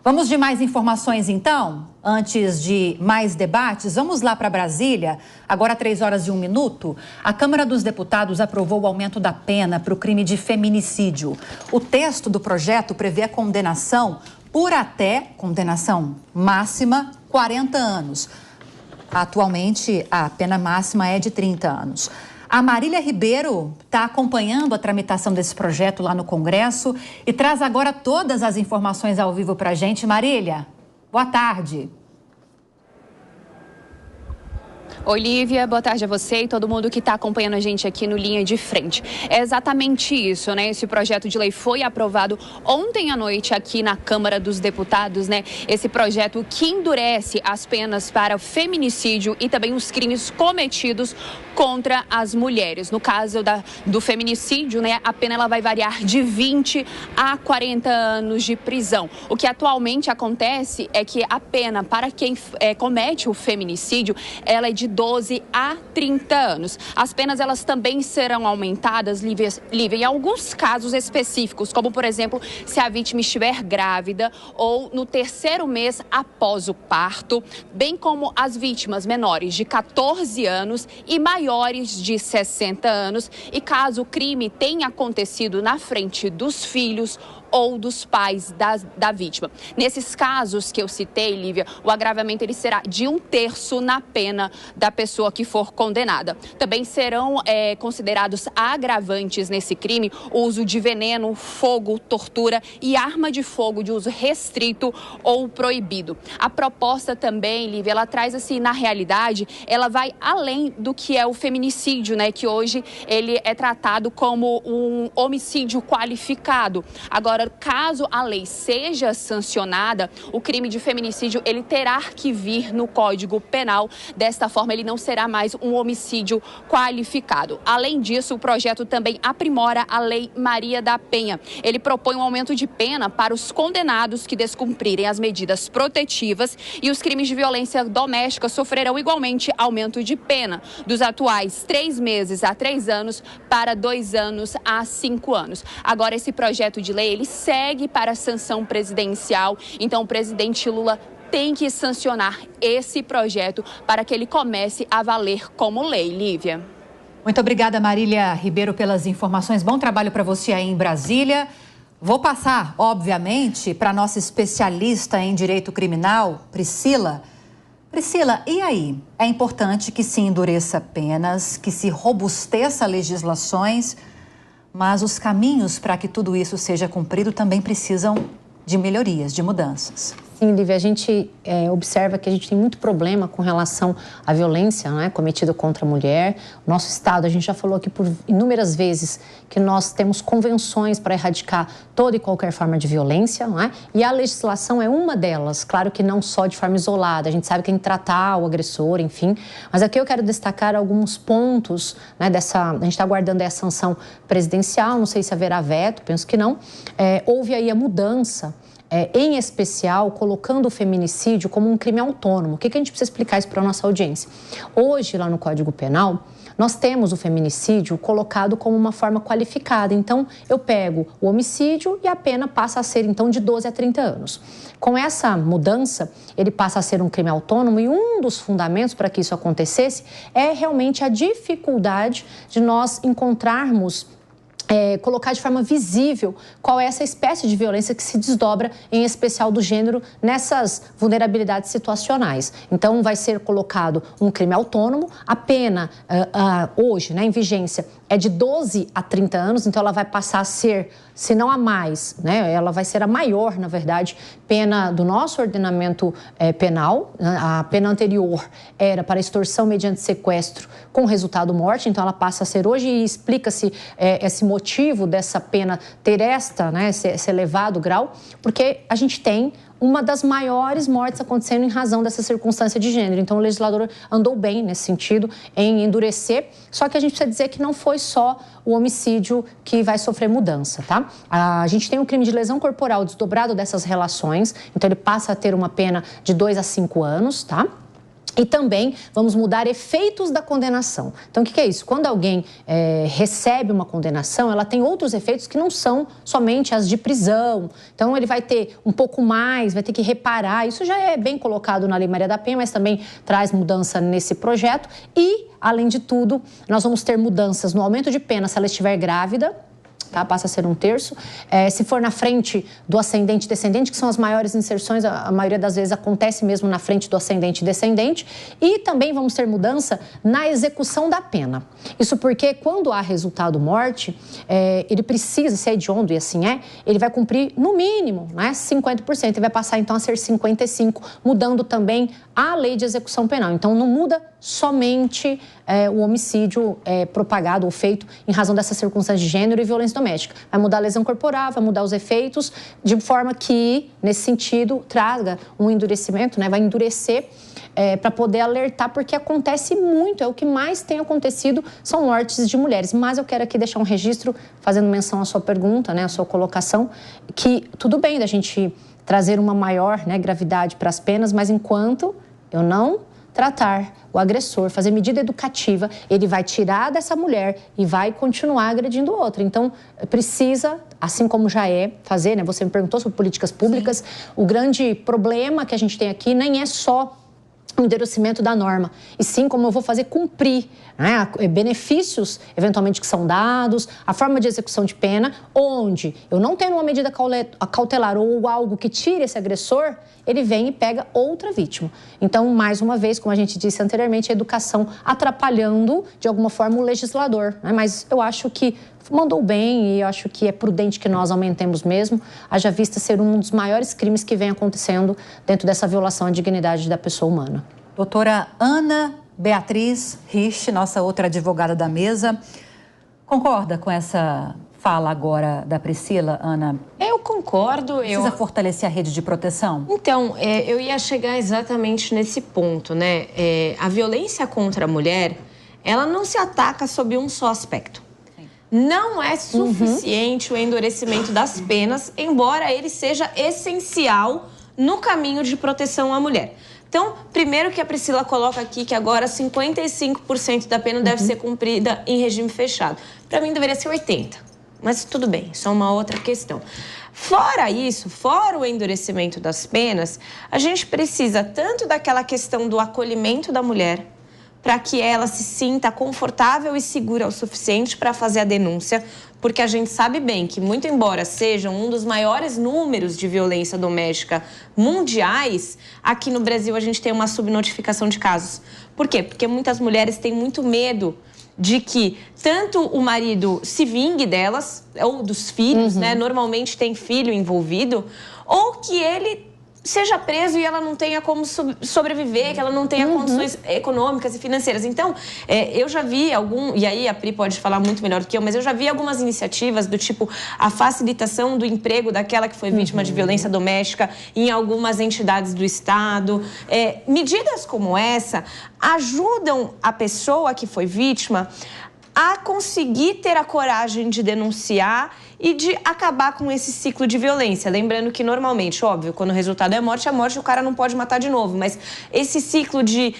Vamos de mais informações, então? Antes de mais debates, vamos lá para Brasília. Agora, 3h01. A Câmara dos Deputados aprovou o aumento da pena para o crime de feminicídio. O texto do projeto prevê a condenação por até condenação máxima 40 anos. Atualmente, a pena máxima é de 30 anos. A Marília Ribeiro está acompanhando a tramitação desse projeto lá no Congresso e traz agora todas as informações ao vivo para a gente. Marília, boa tarde. Oi, Lívia, boa tarde a você e todo mundo que está acompanhando a gente aqui no Linha de Frente. É exatamente isso, né? Esse projeto de lei foi aprovado ontem à noite aqui na Câmara dos Deputados, né? Esse projeto que endurece as penas para o feminicídio e também os crimes cometidos contra as mulheres. No caso do feminicídio, né, a pena ela vai variar de 20 a 40 anos de prisão. O que atualmente acontece é que a pena para quem comete o feminicídio, ela é de 12 a 30 anos. As penas elas também serão aumentadas, Lívia, em alguns casos específicos, como por exemplo, se a vítima estiver grávida ou no 3º mês após o parto, bem como as vítimas menores de 14 anos e maiores de 60 anos e caso o crime tenha acontecido na frente dos filhos ou dos pais da vítima. Nesses casos que eu citei, Lívia, o agravamento ele será de 1/3 na pena da pessoa que for condenada. Também serão considerados agravantes nesse crime o uso de veneno, fogo, tortura e arma de fogo de uso restrito ou proibido. A proposta também, Lívia, ela traz assim, na realidade, ela vai além do que é o feminicídio, né, que hoje ele é tratado como um homicídio qualificado. Agora, caso a lei seja sancionada, o crime de feminicídio ele terá que vir no Código Penal. Desta forma, ele não será mais um homicídio qualificado. Além disso, o projeto também aprimora a Lei Maria da Penha. Ele propõe um aumento de pena para os condenados que descumprirem as medidas protetivas e os crimes de violência doméstica sofrerão igualmente aumento de pena, dos atuais 3 meses a 3 anos para 2 anos a 5 anos. Agora, esse projeto de lei, ele segue para a sanção presidencial, então o presidente Lula tem que sancionar esse projeto para que ele comece a valer como lei, Lívia. Muito obrigada, Marília Ribeiro, pelas informações. Bom trabalho para você aí em Brasília. Vou passar, obviamente, para a nossa especialista em direito criminal, Priscila. Priscila, e aí? É importante que se endureça penas, que se robusteça legislações, mas os caminhos para que tudo isso seja cumprido também precisam de melhorias, de mudanças. Sim, Lívia, a gente observa que a gente tem muito problema com relação à violência, né, cometida contra a mulher. O nosso Estado, a gente já falou aqui por inúmeras vezes que nós temos convenções para erradicar toda e qualquer forma de violência, não é? E a legislação é uma delas, claro que não só de forma isolada, a gente sabe que tem que tratar o agressor, enfim. Mas aqui eu quero destacar alguns pontos, né, a gente está aguardando a sanção presidencial, não sei se haverá veto, penso que não. Houve aí a mudança, em especial, colocando o feminicídio como um crime autônomo. O que a gente precisa explicar isso para a nossa audiência? Hoje, lá no Código Penal, nós temos o feminicídio colocado como uma forma qualificada. Então, eu pego o homicídio e a pena passa a ser, então, de 12 a 30 anos. Com essa mudança, ele passa a ser um crime autônomo e um dos fundamentos para que isso acontecesse é realmente a dificuldade de nós encontrarmos colocar de forma visível qual é essa espécie de violência que se desdobra, em especial do gênero, nessas vulnerabilidades situacionais. Então, vai ser colocado um crime autônomo, a pena hoje, né, em vigência, é de 12 a 30 anos, então ela vai passar a ser, se não a mais, né, ela vai ser a maior, na verdade, pena do nosso ordenamento penal. A pena anterior era para extorsão mediante sequestro com resultado morte, então ela passa a ser hoje e explica-se esse motivo dessa pena ter esse elevado grau, porque a gente tem uma das maiores mortes acontecendo em razão dessa circunstância de gênero. Então, o legislador andou bem nesse sentido, em endurecer, só que a gente precisa dizer que não foi só o homicídio que vai sofrer mudança, tá? A gente tem um crime de lesão corporal desdobrado dessas relações, então ele passa a ter uma pena de 2 a 5 anos, tá? E também vamos mudar efeitos da condenação. Então, o que é isso? Quando alguém recebe uma condenação, ela tem outros efeitos que não são somente as de prisão. Então, ele vai ter um pouco mais, vai ter que reparar. Isso já é bem colocado na Lei Maria da Penha, mas também traz mudança nesse projeto. E, além de tudo, nós vamos ter mudanças no aumento de pena se ela estiver grávida. Tá? Passa a ser 1/3. Se for na frente do ascendente e descendente, que são as maiores inserções, a maioria das vezes acontece mesmo na frente do ascendente e descendente. E também vamos ter mudança na execução da pena. Isso porque quando há resultado morte, ele precisa, se é hediondo e assim ele vai cumprir no mínimo 50% e vai passar então a ser 55%, mudando também a lei de execução penal. Então não muda somente o homicídio propagado ou feito em razão dessas circunstâncias de gênero e violência doméstica. Vai mudar a lesão corporal, vai mudar os efeitos, de forma que, nesse sentido, traga um endurecimento, vai endurecer para poder alertar, porque acontece muito, é o que mais tem acontecido, são mortes de mulheres. Mas eu quero aqui deixar um registro, fazendo menção à sua pergunta, à sua colocação, que tudo bem da gente trazer uma maior gravidade para as penas, mas enquanto eu não tratar o agressor, fazer medida educativa, ele vai tirar dessa mulher e vai continuar agredindo outra. Então, precisa, assim como já fazer, você me perguntou sobre políticas públicas, sim. O grande problema que a gente tem aqui nem é só o endurecimento da norma, e sim como eu vou fazer cumprir benefícios, eventualmente, que são dados, a forma de execução de pena, onde eu não tendo uma medida cautelar ou algo que tire esse agressor, ele vem e pega outra vítima. Então, mais uma vez, como a gente disse anteriormente, a educação atrapalhando, de alguma forma, o legislador. Mas eu acho que mandou bem e eu acho que é prudente que nós aumentemos mesmo, haja vista ser um dos maiores crimes que vem acontecendo dentro dessa violação à dignidade da pessoa humana. Doutora Ana Beatriz Rich, nossa outra advogada da mesa, concorda com essa fala agora da Priscila, Ana? Eu concordo. Precisa fortalecer a rede de proteção? Então, eu ia chegar exatamente nesse ponto, a violência contra a mulher, ela não se ataca sob um só aspecto. Não é suficiente o endurecimento das penas, embora ele seja essencial no caminho de proteção à mulher. Então, primeiro que a Priscila coloca aqui que agora 55% da pena deve ser cumprida em regime fechado. Para mim deveria ser 80%, mas tudo bem, isso é uma outra questão. Fora isso, fora o endurecimento das penas, a gente precisa tanto daquela questão do acolhimento da mulher, para que ela se sinta confortável e segura o suficiente para fazer a denúncia, porque a gente sabe bem que, muito embora sejam um dos maiores números de violência doméstica mundiais, aqui no Brasil a gente tem uma subnotificação de casos. Por quê? Porque muitas mulheres têm muito medo de que tanto o marido se vingue delas, ou dos filhos, normalmente tem filho envolvido, ou que ele seja preso e ela não tenha como sobreviver, que ela não tenha condições econômicas e financeiras. Então, eu já vi e aí a Pri pode falar muito melhor do que eu, mas eu já vi algumas iniciativas do tipo a facilitação do emprego daquela que foi vítima de violência doméstica em algumas entidades do Estado. Medidas como essa ajudam a pessoa que foi vítima a conseguir ter a coragem de denunciar e de acabar com esse ciclo de violência. Lembrando que, normalmente, óbvio, quando o resultado é morte, o cara não pode matar de novo. Mas esse ciclo de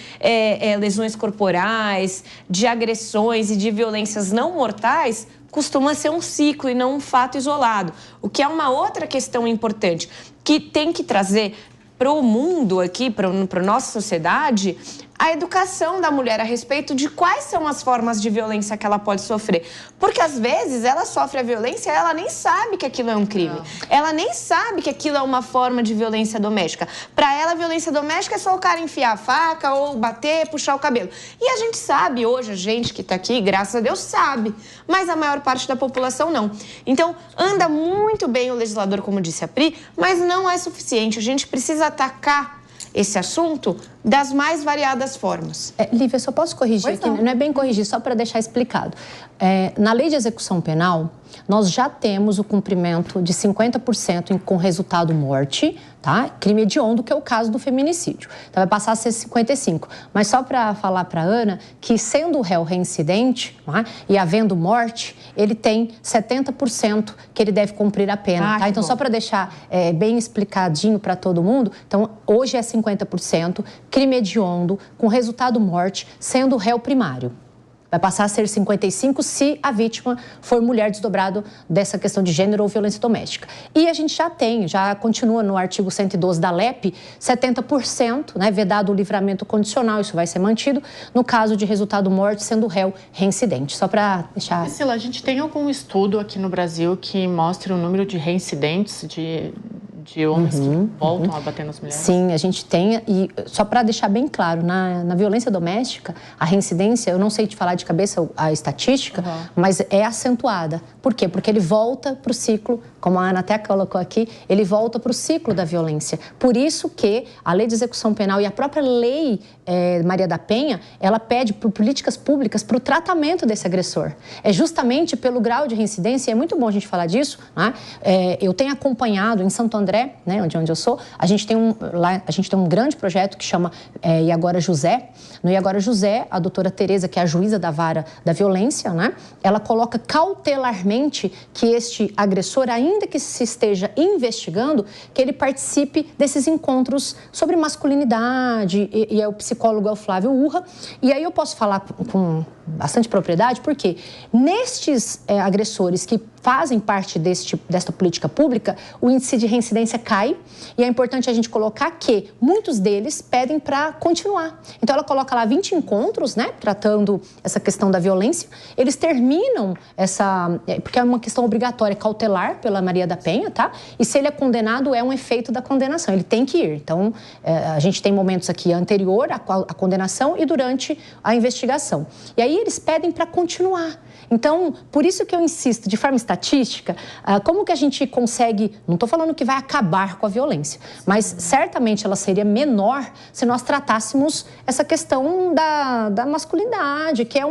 lesões corporais, de agressões e de violências não mortais costuma ser um ciclo e não um fato isolado. O que é uma outra questão importante, que tem que trazer para o mundo aqui, para a nossa sociedade, a educação da mulher a respeito de quais são as formas de violência que ela pode sofrer. Porque, às vezes, ela sofre a violência e ela nem sabe que aquilo é um crime. Não. Ela nem sabe que aquilo é uma forma de violência doméstica. Para ela, a violência doméstica é só o cara enfiar a faca ou bater, puxar o cabelo. E a gente sabe, hoje, a gente que está aqui, graças a Deus, sabe. Mas a maior parte da população não. Então, anda muito bem o legislador, como disse a Pri, mas não é suficiente. A gente precisa atacar esse assunto das mais variadas formas. Lívia, eu só posso corrigir aqui, não é bem corrigir, só para deixar explicado. Na lei de execução penal, nós já temos o cumprimento de 50% com resultado morte, tá? Crime hediondo, que é o caso do feminicídio. Então, vai passar a ser 55%. Mas só para falar para a Ana que, sendo o réu reincidente, tá? E havendo morte, ele tem 70% que ele deve cumprir a pena, tá? Então, só para deixar bem explicadinho para todo mundo, então, hoje é 50%, crime hediondo, com resultado morte, sendo réu primário. Vai passar a ser 55 se a vítima for mulher, desdobrado dessa questão de gênero ou violência doméstica. E a gente já continua no artigo 112 da LEP, 70%, né, vedado o livramento condicional, isso vai ser mantido, no caso de resultado morte, sendo réu reincidente. Só para deixar... Priscila, a gente tem algum estudo aqui no Brasil que mostre o número de reincidentes de homens que voltam a bater nas mulheres? Sim, a gente tem, e só para deixar bem claro, na violência doméstica, a reincidência, eu não sei te falar de cabeça a estatística, mas é acentuada. Por quê? Porque ele volta para o ciclo, como a Ana até colocou aqui, ele volta para o ciclo da violência. Por isso que a Lei de Execução Penal e a própria Lei Maria da Penha, ela pede por políticas públicas para o tratamento desse agressor. É justamente pelo grau de reincidência, e é muito bom a gente falar disso, né? Eu tenho acompanhado em Santo André, né, onde eu sou, a gente tem um grande projeto que chama E Agora José. No E Agora José, a doutora Tereza, que é a juíza da vara da violência, né, ela coloca cautelarmente que este agressor, ainda que se esteja investigando, que ele participe desses encontros sobre masculinidade, e o psicólogo é o Flávio Urra. E aí eu posso falar com bastante propriedade, porque nestes agressores que fazem parte desta política pública, o índice de reincidência cai, e é importante a gente colocar que muitos deles pedem para continuar. Então ela coloca lá 20 encontros, né, tratando essa questão da violência, eles terminam porque é uma questão obrigatória, cautelar pela Maria da Penha, tá? E se ele é condenado, é um efeito da condenação, ele tem que ir. Então, a gente tem momentos aqui anterior à condenação e durante a investigação. E aí eles pedem para continuar. Então, por isso que eu insisto, de forma estatística, como que a gente consegue, não estou falando que vai acabar com a violência, mas certamente ela seria menor se nós tratássemos essa questão da masculinidade, que é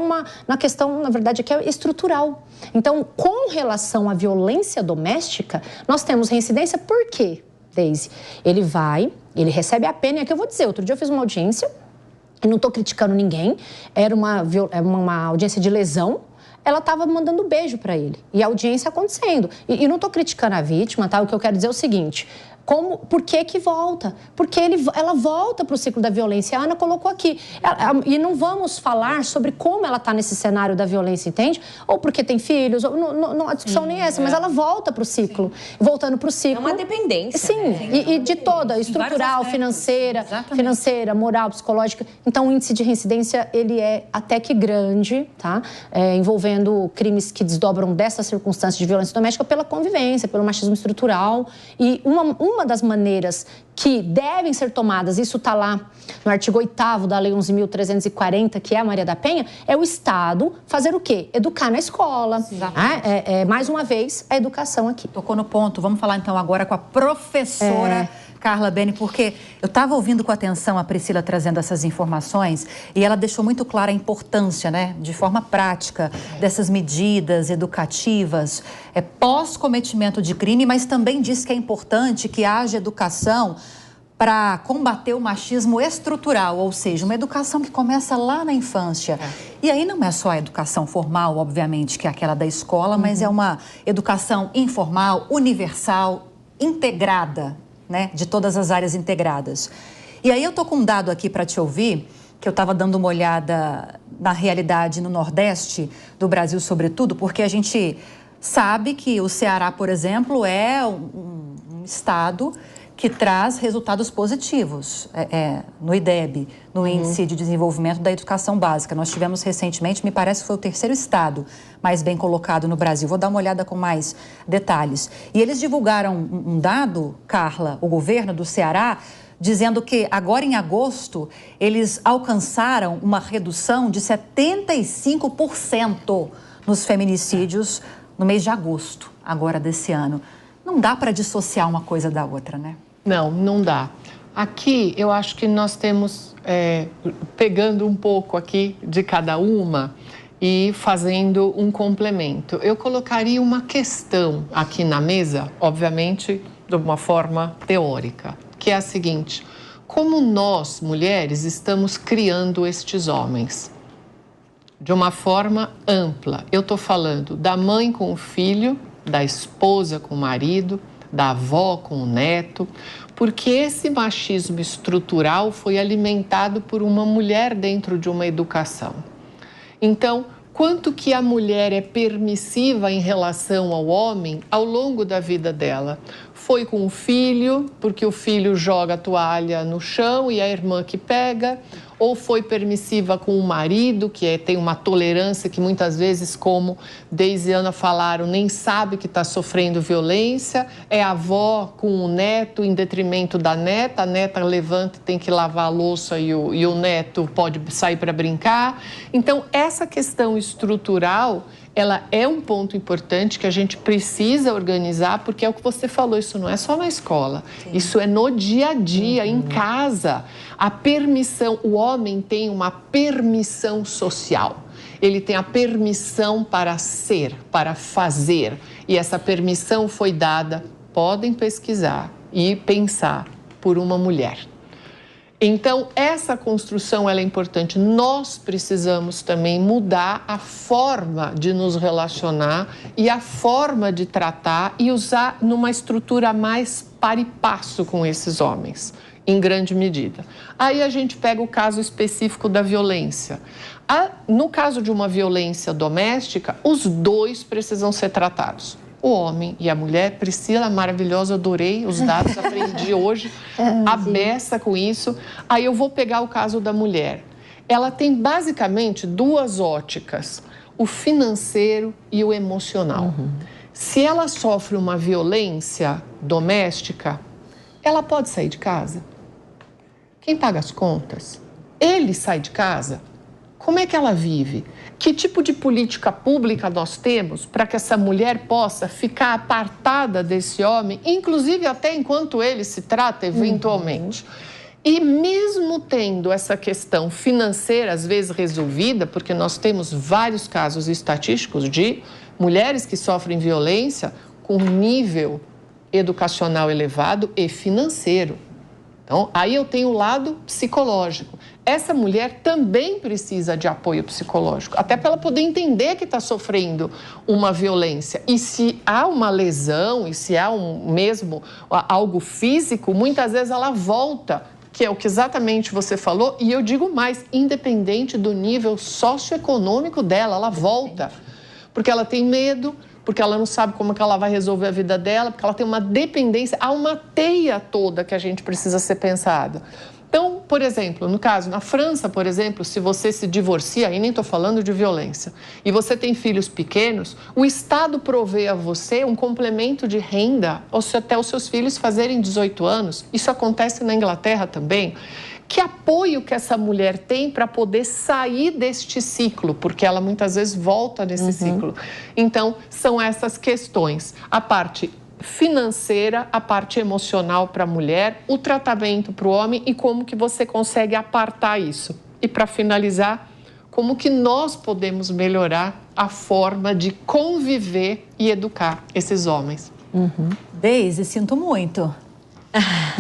na questão, na verdade, que é estrutural. Então, com relação à violência doméstica, nós temos reincidência por quê, Deise? Ele recebe a pena, e aqui eu vou dizer, outro dia eu fiz uma audiência, e não estou criticando ninguém, era uma audiência de lesão, ela estava mandando beijo para ele, e a audiência acontecendo. E não estou criticando a vítima, tá? O que eu quero dizer é o seguinte... Por que volta? Porque ela volta para o ciclo da violência. A Ana colocou aqui. E não vamos falar sobre como ela está nesse cenário da violência, entende? Ou porque tem filhos, a discussão nem é essa, mas ela volta para o ciclo. Sim. Voltando para o ciclo. É uma dependência. Sim, né? e de toda, estrutural, financeira, moral, psicológica. Então, o índice de reincidência, ele é até que grande, tá? Envolvendo crimes que desdobram dessa circunstância de violência doméstica pela convivência, pelo machismo estrutural. E uma das maneiras que devem ser tomadas, isso está lá no artigo 8º da Lei 11.340, que é a Maria da Penha, é o Estado fazer o quê? Educar na escola. Mais uma vez, a educação aqui. Tocou no ponto. Vamos falar então agora com a professora Carla Bene, porque eu estava ouvindo com atenção a Priscila trazendo essas informações e ela deixou muito clara a importância, né, de forma prática, dessas medidas educativas pós-cometimento de crime, mas também diz que é importante que haja educação para combater o machismo estrutural, ou seja, uma educação que começa lá na infância. E aí não é só a educação formal, obviamente, que é aquela da escola, mas é uma educação informal, universal, integrada, né, de todas as áreas integradas. E aí eu tô com um dado aqui para te ouvir, que eu estava dando uma olhada na realidade no Nordeste do Brasil, sobretudo, porque a gente sabe que o Ceará, por exemplo, é um estado que traz resultados positivos no IDEB, no Índice de Desenvolvimento da Educação Básica. Nós tivemos recentemente, me parece que foi o 3º estado mais bem colocado no Brasil. Vou dar uma olhada com mais detalhes. E eles divulgaram um dado, Carla, o governo do Ceará, dizendo que agora em agosto eles alcançaram uma redução de 75% nos feminicídios no mês de agosto, agora desse ano. Não dá para dissociar uma coisa da outra, né? Não dá. Aqui, eu acho que nós temos, pegando um pouco aqui de cada uma e fazendo um complemento. Eu colocaria uma questão aqui na mesa, obviamente, de uma forma teórica, que é a seguinte: como nós, mulheres, estamos criando estes homens? De uma forma ampla. Eu estou falando da mãe com o filho, da esposa com o marido, da avó com o neto, porque esse machismo estrutural foi alimentado por uma mulher dentro de uma educação. Então, quanto que a mulher é permissiva em relação ao homem ao longo da vida dela? Foi com o filho, porque o filho joga a toalha no chão e a irmã que pega, ou foi permissiva com o marido, que tem uma tolerância que muitas vezes, como Deise e Ana falaram, nem sabe que está sofrendo violência, é a avó com o neto em detrimento da neta, a neta levanta e tem que lavar a louça e o neto pode sair para brincar. Então, essa questão estrutural, ela é um ponto importante que a gente precisa organizar, porque é o que você falou, isso não é só na escola, isso é no dia a dia, em casa. A permissão, o homem tem uma permissão social, ele tem a permissão para ser, para fazer, e essa permissão foi dada, podem pesquisar e pensar, por uma mulher. Então, essa construção ela é importante. Nós precisamos também mudar a forma de nos relacionar e a forma de tratar e usar numa estrutura mais par e passo com esses homens, em grande medida. Aí a gente pega o caso específico da violência. No caso de uma violência doméstica, os dois precisam ser tratados. O homem e a mulher. Priscila, maravilhosa, adorei os dados, aprendi hoje, a beça com isso. Aí eu vou pegar o caso da mulher. Ela tem basicamente duas óticas, o financeiro e o emocional. Se ela sofre uma violência doméstica, ela pode sair de casa? Quem paga as contas? Ele sai de casa? Como é que ela vive? Que tipo de política pública nós temos para que essa mulher possa ficar apartada desse homem, inclusive até enquanto ele se trata eventualmente? E mesmo tendo essa questão financeira, às vezes resolvida, porque nós temos vários casos estatísticos de mulheres que sofrem violência com nível educacional elevado e financeiro. Então, aí eu tenho o lado psicológico. Essa mulher também precisa de apoio psicológico, até para ela poder entender que está sofrendo uma violência. E se há uma lesão, e se há mesmo algo físico, muitas vezes ela volta, que é o que exatamente você falou, e eu digo mais, independente do nível socioeconômico dela, ela volta, porque ela tem medo, porque ela não sabe como que ela vai resolver a vida dela, porque ela tem uma dependência, há uma teia toda que a gente precisa ser pensada. Então, por exemplo, no caso, na França, por exemplo, se você se divorcia, aí nem estou falando de violência, e você tem filhos pequenos, o Estado provê a você um complemento de renda, ou se até os seus filhos fazerem 18 anos, isso acontece na Inglaterra também. Que apoio que essa mulher tem para poder sair deste ciclo, porque ela muitas vezes volta nesse ciclo. Então, são essas questões, a parte financeira, a parte emocional para a mulher, o tratamento para o homem e como que você consegue apartar isso. E para finalizar, como que nós podemos melhorar a forma de conviver e educar esses homens. Deise, sinto muito.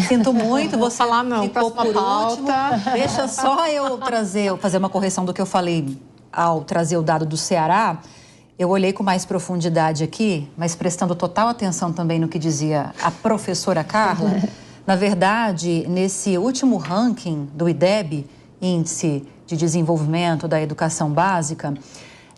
Sinto muito, vou falar não, ficou por último. Deixa só eu fazer uma correção do que eu falei ao trazer o dado do Ceará. Eu olhei com mais profundidade aqui, mas prestando total atenção também no que dizia a professora Carla. Na verdade, nesse último ranking do IDEB, Índice de Desenvolvimento da Educação Básica,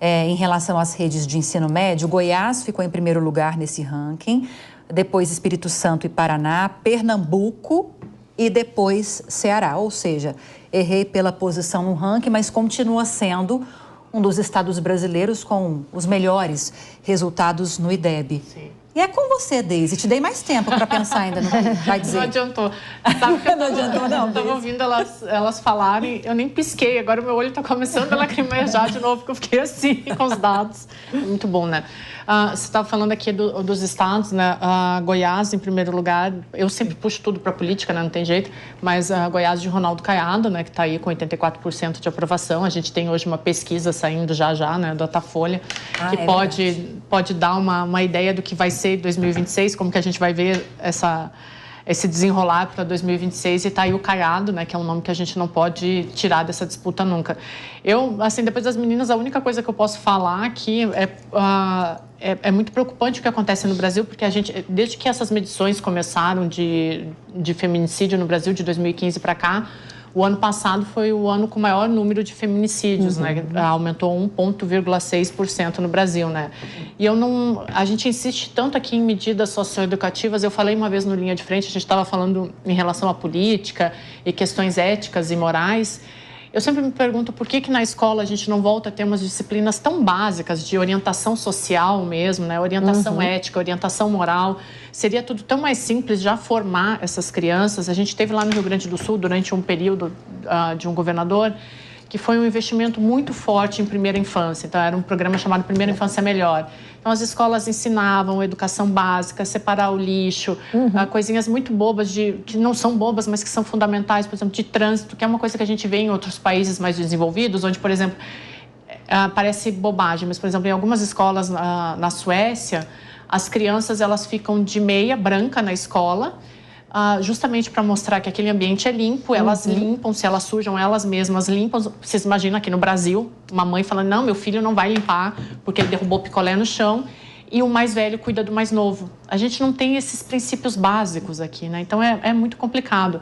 em relação às redes de ensino médio, Goiás ficou em primeiro lugar nesse ranking, depois Espírito Santo e Paraná, Pernambuco e depois Ceará. Ou seja, errei pela posição no ranking, mas continua sendo um dos estados brasileiros com os melhores resultados no IDEB. Sim. E é com você, Deise. Te dei mais tempo para pensar ainda no que vai dizer. Não adiantou. Sabe que não adiantou, não. Estava ouvindo elas falarem, eu nem pisquei. Agora o meu olho está começando a lacrimejar de novo, porque eu fiquei assim com os dados. Muito bom, né? Você estava falando aqui dos estados, né? Goiás, em primeiro lugar. Eu sempre puxo tudo para a política, né? Não tem jeito. Mas Goiás de Ronaldo Caiado, né? Que está aí com 84% de aprovação. A gente tem hoje uma pesquisa saindo já, né? Do Datafolha, que pode dar uma ideia do que vai ser 2026, como que a gente vai ver esse desenrolar para 2026, e está aí o Caiado, né, que é um nome que a gente não pode tirar dessa disputa nunca. Eu, assim, depois das meninas, a única coisa que eu posso falar aqui é é muito preocupante o que acontece no Brasil, porque a gente, desde que essas medições começaram de feminicídio no Brasil, de 2015 para cá, o ano passado foi o ano com o maior número de feminicídios, né? Aumentou 1,6% no Brasil, né? E a gente insiste tanto aqui em medidas socioeducativas. Eu falei uma vez no Linha de Frente, a gente estava falando em relação à política e questões éticas e morais. Eu sempre me pergunto por que na escola a gente não volta a ter umas disciplinas tão básicas de orientação social mesmo, né? Orientação ética, orientação moral. Seria tudo tão mais simples já formar essas crianças. A gente teve lá no Rio Grande do Sul, durante um período de um governador, que foi um investimento muito forte em primeira infância. Então, era um programa chamado Primeira Infância Melhor. Então, as escolas ensinavam educação básica, separar o lixo, coisinhas muito bobas, que não são bobas, mas que são fundamentais, por exemplo, de trânsito, que é uma coisa que a gente vê em outros países mais desenvolvidos, onde, por exemplo, parece bobagem, mas, por exemplo, em algumas escolas na Suécia, as crianças elas ficam de meia branca na escola, justamente para mostrar que aquele ambiente é limpo, elas limpam, se elas sujam, elas mesmas limpam. Vocês imaginam aqui no Brasil, uma mãe falando, não, meu filho não vai limpar porque ele derrubou picolé no chão, e o mais velho cuida do mais novo. A gente não tem esses princípios básicos aqui, né? Então é muito complicado.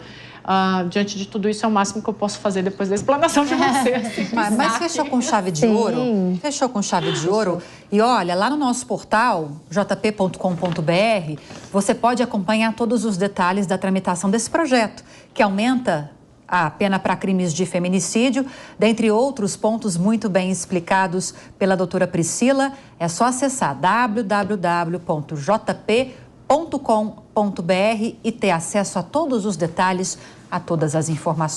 Diante de tudo isso, é o máximo que eu posso fazer depois da explanação de vocês. Mas fechou com chave de ouro? Fechou com chave de ouro. E olha, lá no nosso portal, jp.com.br, você pode acompanhar todos os detalhes da tramitação desse projeto, que aumenta a pena para crimes de feminicídio, dentre outros pontos muito bem explicados pela doutora Priscila. É só acessar www.jp.com.br e ter acesso a todos os detalhes, a todas as informações.